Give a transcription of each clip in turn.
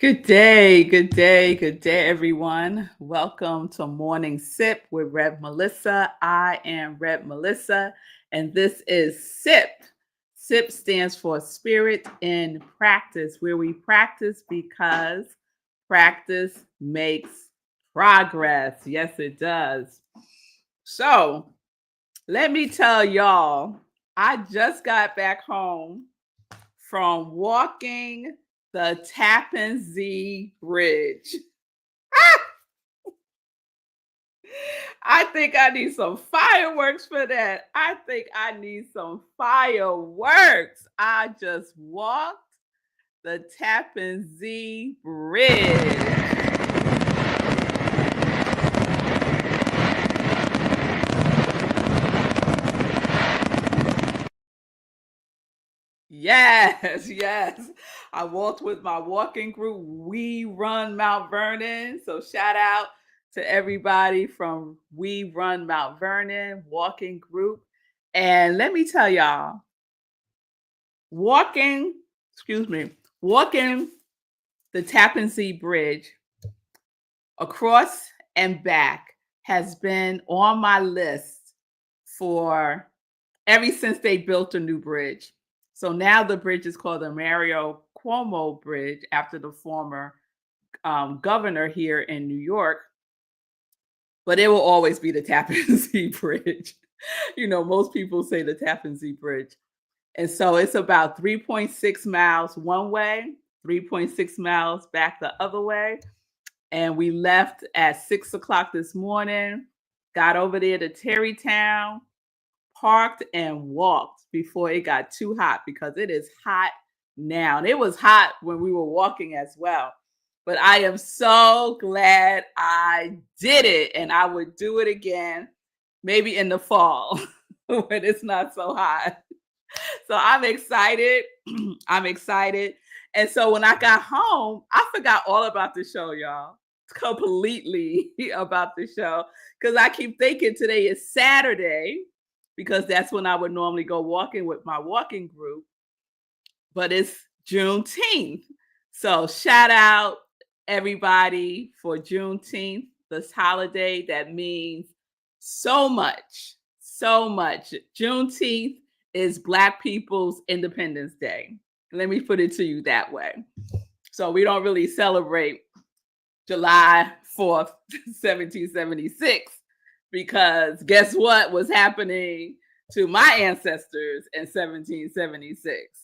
Good day, good day, good day, everyone. Welcome to Morning Sip with Rev Melissa. I am Rev Melissa, and this is SIP. SIP stands for Spirit in Practice, where we practice because practice makes progress. Yes, it does. So, let me tell y'all, I just got back home from walking the Tappan Zee Bridge. I think I need some fireworks for that. I think I need some fireworks. I just walked the Tappan Zee Bridge. Yes, yes. I walked with my walking group. We Run Mount Vernon. So shout out to everybody from We Run Mount Vernon walking group. And let me tell y'all, walking, excuse me, walking the Tappan Zee Bridge across and back has been on my list for ever since they built a new bridge. So now the bridge is called the Mario Cuomo Bridge after the former governor here in New York, but it will always be the Tappan Zee Bridge. You know, most people say the Tappan Zee Bridge. And so it's about 3.6 miles one way, 3.6 miles back the other way. And we left at 6 o'clock this morning, got over there to Terrytown, parked and walked before it got too hot because it is hot now. And it was hot when we were walking as well. But I am so glad I did it. And I would do it again, maybe in the fall when it's not so hot. So I'm excited. I'm excited. And so when I got home, I forgot all about the show, y'all. Completely about the show. Because I keep thinking today is Saturday, because that's when I would normally go walking with my walking group. But it's Juneteenth. So shout out everybody for Juneteenth, this holiday that means so much, so much. Juneteenth is Black people's Independence Day. Let me put it to you that way. So we don't really celebrate July 4th, 1776, because guess what was happening to my ancestors in 1776?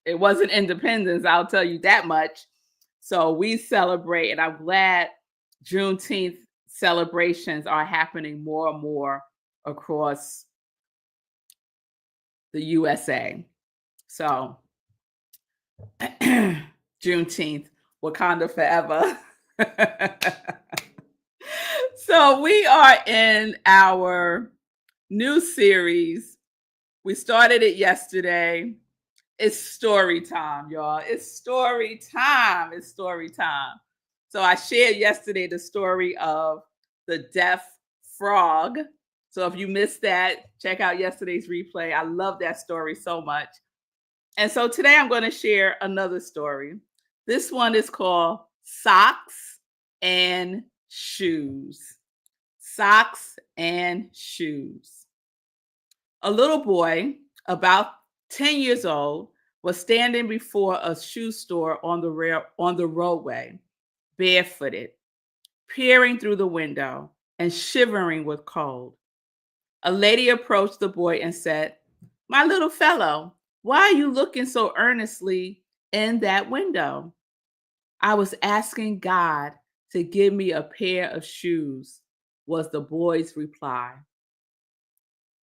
It wasn't independence, I'll tell you that much. So we celebrate, and I'm glad Juneteenth celebrations are happening more and more across the USA. So Juneteenth, Wakanda forever. So we are in our new series. We started it yesterday. It's story time, y'all. It's story time. It's story time. So I shared yesterday the story of the deaf frog. So if you missed that, check out yesterday's replay. I love that story so much. And so today I'm going to share another story. This one is called Socks and Shoes. Socks and Shoes. A little boy, about 10 years old, was standing before a shoe store on the roadway, barefooted, peering through the window and shivering with cold. A lady approached the boy and said, "My little fellow, why are you looking so earnestly in that window?" "I was asking God to give me a pair of shoes," was the boy's reply.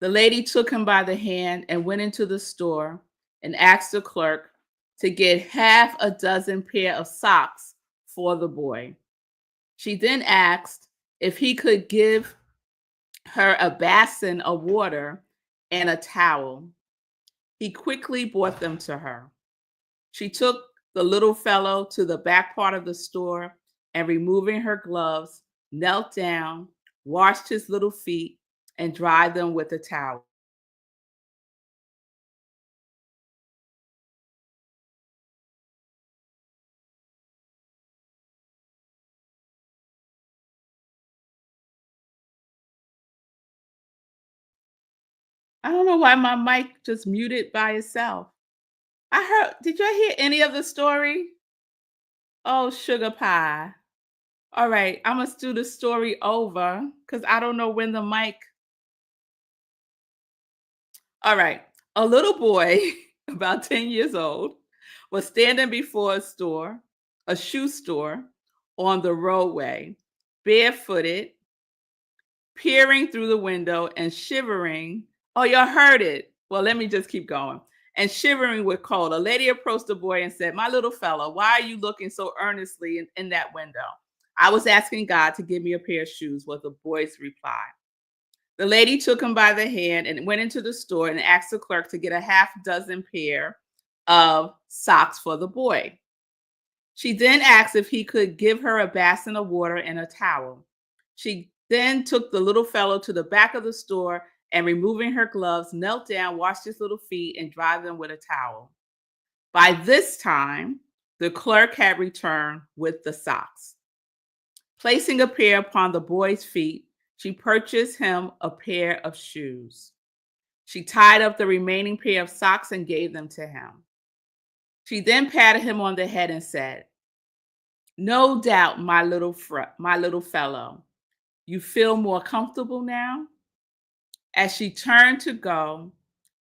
The lady took him by the hand and went into the store and asked the clerk to get half a dozen pair of socks for the boy. She then asked if he could give her a basin of water and a towel. He quickly brought them to her. She took the little fellow to the back part of the store and, removing her gloves, knelt down, washed his little feet, and dried them with a towel. I don't know why my mic just muted by itself. I heard, did you hear any of the story? Oh, sugar pie. All right, I must do the story over because I don't know when the mic. All right. A little boy, about 10 years old, was standing before a shoe store on the roadway, barefooted, peering through the window and shivering. Oh, y'all heard it. Well, let me just keep going. And shivering with cold. A lady approached the boy and said, "My little fella, why are you looking so earnestly in that window?" "I was asking God to give me a pair of shoes," was the boy's reply. The lady took him by the hand and went into the store and asked the clerk to get a half dozen pair of socks for the boy. She then asked if he could give her a basin of water and a towel. She then took the little fellow to the back of the store and, removing her gloves, knelt down, washed his little feet, and dried them with a towel. By this time, the clerk had returned with the socks. Placing a pair upon the boy's feet, she purchased him a pair of shoes. She tied up the remaining pair of socks and gave them to him. She then patted him on the head and said, "No doubt, my little fellow, you feel more comfortable now?" As she turned to go,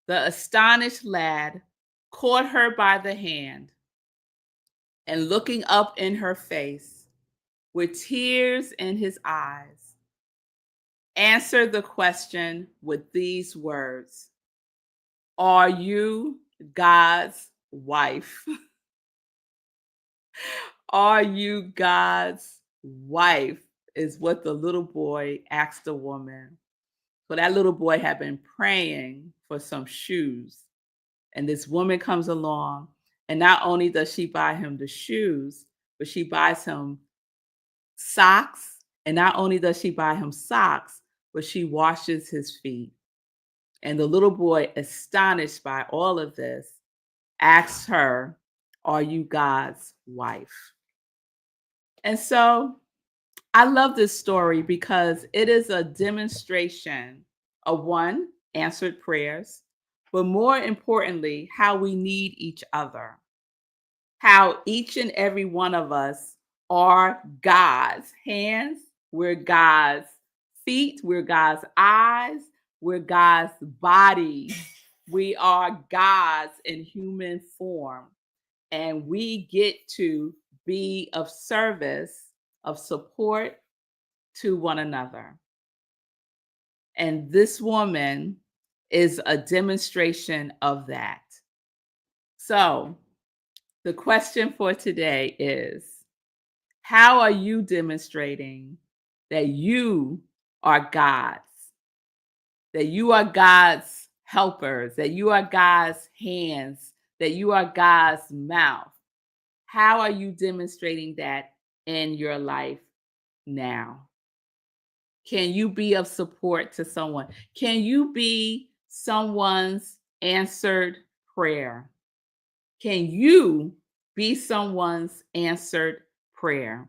the astonished lad caught her by the hand and, looking up in her face with tears in his eyes, answered the question with these words: "Are you God's wife?" Are you God's wife? Is what the little boy asked the woman. So that little boy had been praying for some shoes. And this woman comes along, and not only does she buy him the shoes, but she buys him socks. And not only does she buy him socks, but she washes his feet. And the little boy, astonished by all of this, asks her, "Are you God's wife?" And so I love this story because it is a demonstration of, one, answered prayers, but more importantly, how we need each other, how each and every one of us are God's hands, we're God's feet, we're God's eyes, we're God's body. We are God's in human form, and we get to be of service, of support to one another. And this woman is a demonstration of that. So, the question for today is, how are you demonstrating that you are God's? That you are God's helpers, that you are God's hands, that you are God's mouth? How are you demonstrating that in your life now? Can you be of support to someone? Can you be someone's answered prayer? Can you be someone's answered prayer?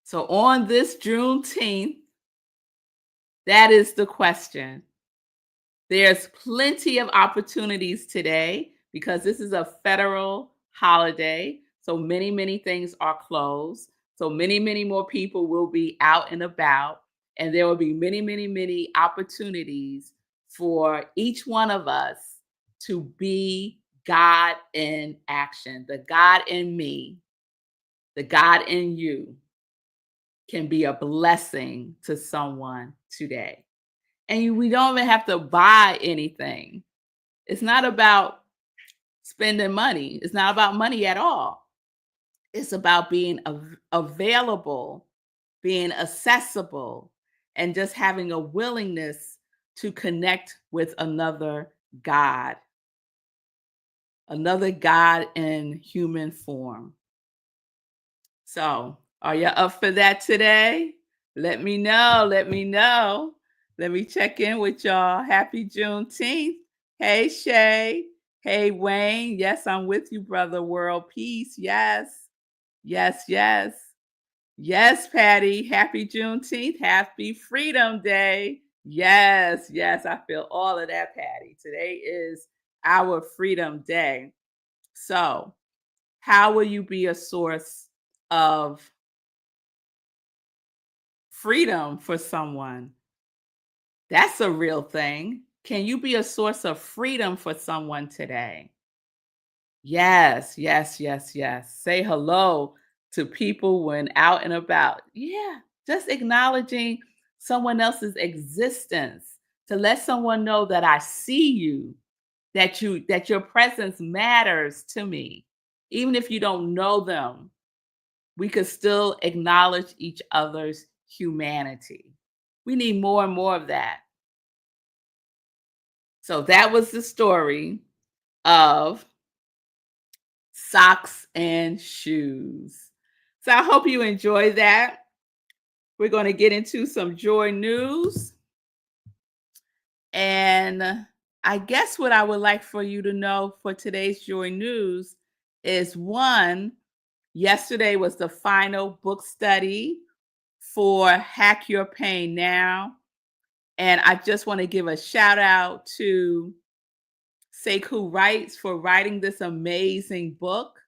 So on this Juneteenth, that is the question. There's plenty of opportunities today because this is a federal holiday. So many things are closed. So many more people will be out and about. And there will be many opportunities for each one of us to be God in action. The God in me, the God in you can be a blessing to someone today. And we don't even have to buy anything. It's not about spending money. It's not about money at all. It's about being available, being accessible, and just having a willingness to connect with another God in human form. So, are you up for that today? Let me know. Let me know. Let me check in with y'all. Happy Juneteenth. Hey, Shay. Hey, Wayne. Yes, I'm with you, brother. World peace. Yes. Yes, Patty. Happy Juneteenth. Happy Freedom Day. Yes, yes, I feel all of that, Patty. Today is our Freedom Day. So, how will you be a source of freedom for someone? That's a real thing. Can you be a source of freedom for someone today? Yes, yes, yes, yes. Say hello to people when out and about. Yeah, just acknowledging someone else's existence to let someone know that I see you, that your presence matters to me. Even if you don't know them, we could still acknowledge each other's humanity. We need more and more of that. So that was the story of socks and shoes. So I hope you enjoy that. We're going to get into some joy news. And I guess what I would like for you to know for today's joy news is one, yesterday was the final book study for Hack Your Pain Now. And I just want to give a shout out to Sekou Writes for writing this amazing book,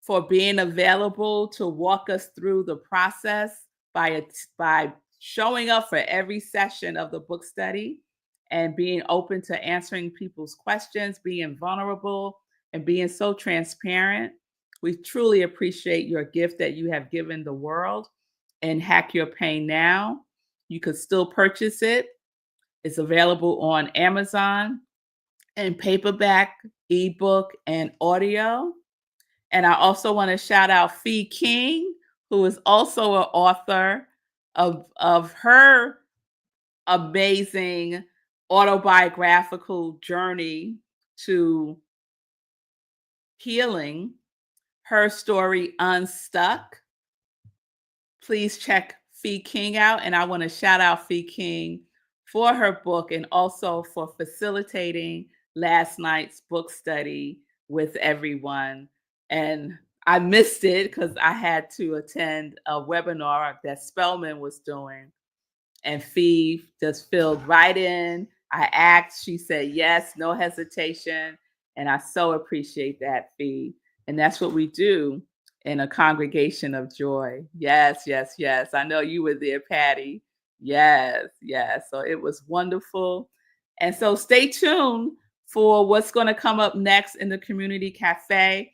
for being available to walk us through the process by showing up for every session of the book study and being open to answering people's questions, being vulnerable, and being so transparent. We truly appreciate your gift that you have given the world. And Hack Your Pain Now. You could still purchase it. It's available on Amazon in paperback, ebook, and audio. And I also want to shout out Fee King, who is also an author of her amazing autobiographical journey to healing, her story Unstuck. Please check Fee King out. And I want to shout out Fee King for her book and also for facilitating last night's book study with everyone. And I missed it because I had to attend a webinar that Spellman was doing. And Fee just filled right in. I asked, she said yes, no hesitation. And I so appreciate that, Fee. And that's what we do in a congregation of joy. Yes, yes, yes. I know you were there, Patty. Yes, yes. So it was wonderful. And so stay tuned for what's going to come up next in the Community Cafe.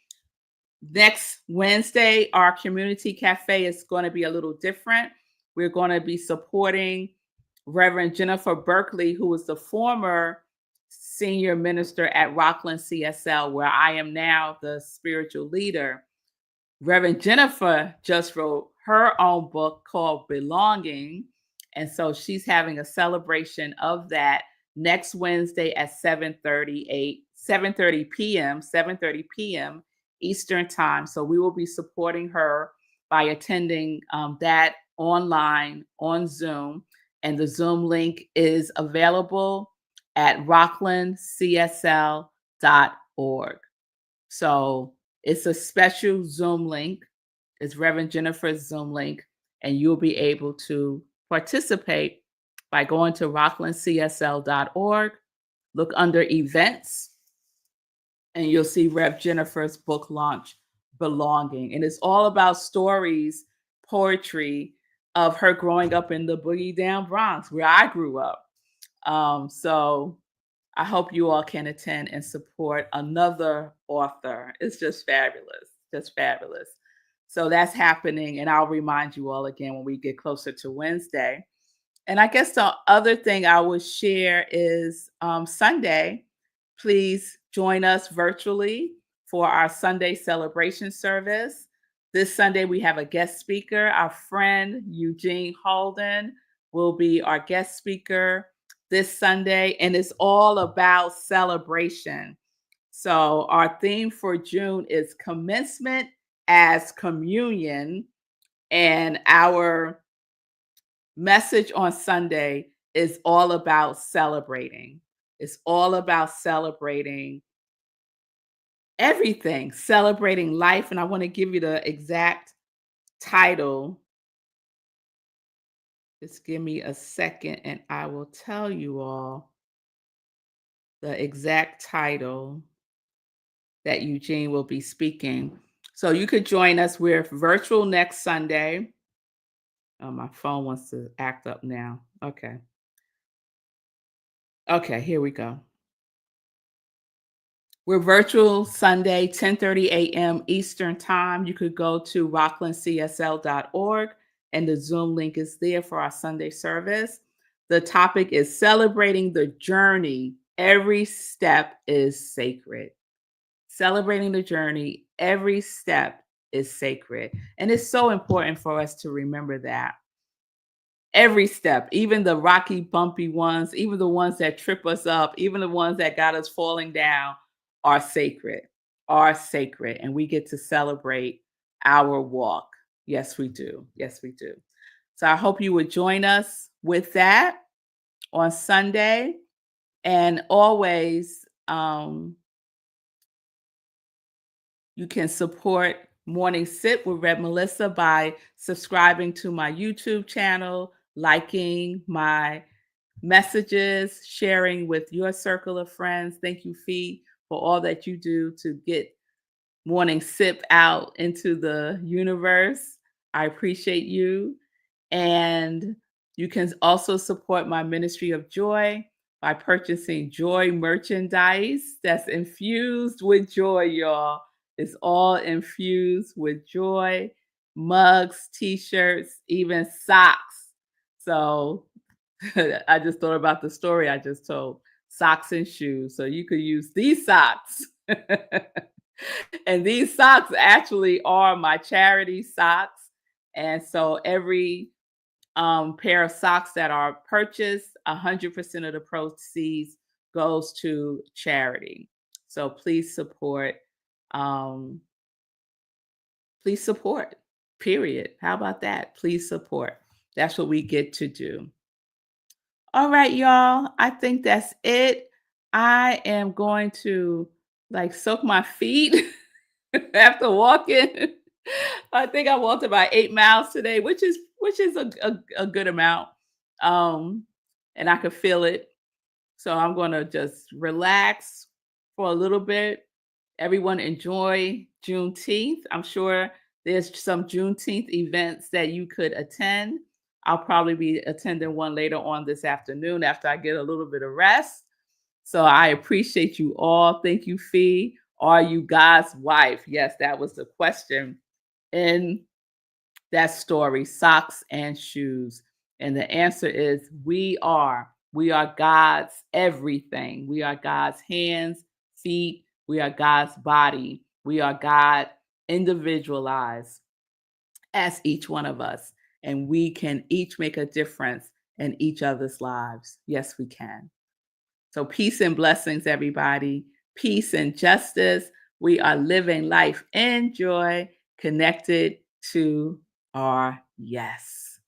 Next Wednesday, our Community Cafe is going to be a little different. We're going to be supporting Reverend Jennifer Berkeley, who was the former senior minister at Rockland CSL, where I am now the spiritual leader. Reverend Jennifer just wrote her own book called Belonging. And so she's having a celebration of that next Wednesday at 7:30 p.m. Eastern time. So we will be supporting her by attending that online on Zoom. And the Zoom link is available at rocklandcsl.org. So it's a special Zoom link. It's Reverend Jennifer's Zoom link, and you'll be able to participate by going to rocklandcsl.org, look under events, and you'll see Rev Jennifer's book launch, Belonging. And it's all about stories, poetry of her growing up in the Boogie Down Bronx, where I grew up. So I hope you all can attend and support another author. It's just fabulous, just fabulous. So that's happening, and I'll remind you all again when we get closer to Wednesday. And I guess the other thing I would share is Sunday. Please join us virtually for our Sunday celebration service. This Sunday, we have a guest speaker. Our friend Eugene Holden will be our guest speaker this Sunday, and it's all about celebration. So, our theme for June is commencement as communion, and our message on Sunday is all about celebrating. It's all about celebrating everything, celebrating life. And I want to give you the exact title Just give me a second and I will tell you all the exact title that Eugene will be speaking. So you could join us. We're virtual next Sunday. Oh, my phone wants to act up now. Okay. Okay, here we go. We're virtual Sunday, 10:30 a.m. Eastern Time. You could go to rocklandcsl.org and the Zoom link is there for our Sunday service. The topic is celebrating the journey. Every step is sacred. Celebrating the journey, every step is sacred. And it's so important for us to remember that. Every step, even the rocky, bumpy ones, even the ones that trip us up, even the ones that got us falling down are sacred, are sacred. And we get to celebrate our walk. Yes, we do. Yes, we do. So I hope you would join us with that on Sunday. And always, you can support Morning Sip with Red Melissa by subscribing to my YouTube channel, liking my messages, sharing with your circle of friends. Thank you, Fee, for all that you do to get Morning Sip out into the universe. I appreciate you. And you can also support my Ministry of Joy by purchasing joy merchandise that's infused with joy, y'all. It's all infused with joy, mugs, t-shirts, even socks. So I just thought about the story I just told. Socks and shoes. So you could use these socks. And these socks actually are my charity socks. And so every pair of socks that are purchased, 100% of the proceeds goes to charity. So please support. Um, please support. Period. How about that? Please support. That's what we get to do. All right, y'all. I think that's it. I am going to like soak my feet after walking. I think I walked about 8 miles today, which is a good amount. And I could feel it. So I'm going to just relax for a little bit. Everyone enjoy Juneteenth. I'm sure there's some Juneteenth events that you could attend. I'll probably be attending one later on this afternoon after I get a little bit of rest. So I appreciate you all. Thank you, Fee. Are you God's wife? Yes, that was the question in that story, socks and shoes. And the answer is we are. We are God's everything. We are God's hands, feet. We are God's body. We are God individualized as each one of us. And we can each make a difference in each other's lives. Yes, we can. So peace and blessings, everybody. Peace and justice. We are living life in joy, connected to our yes.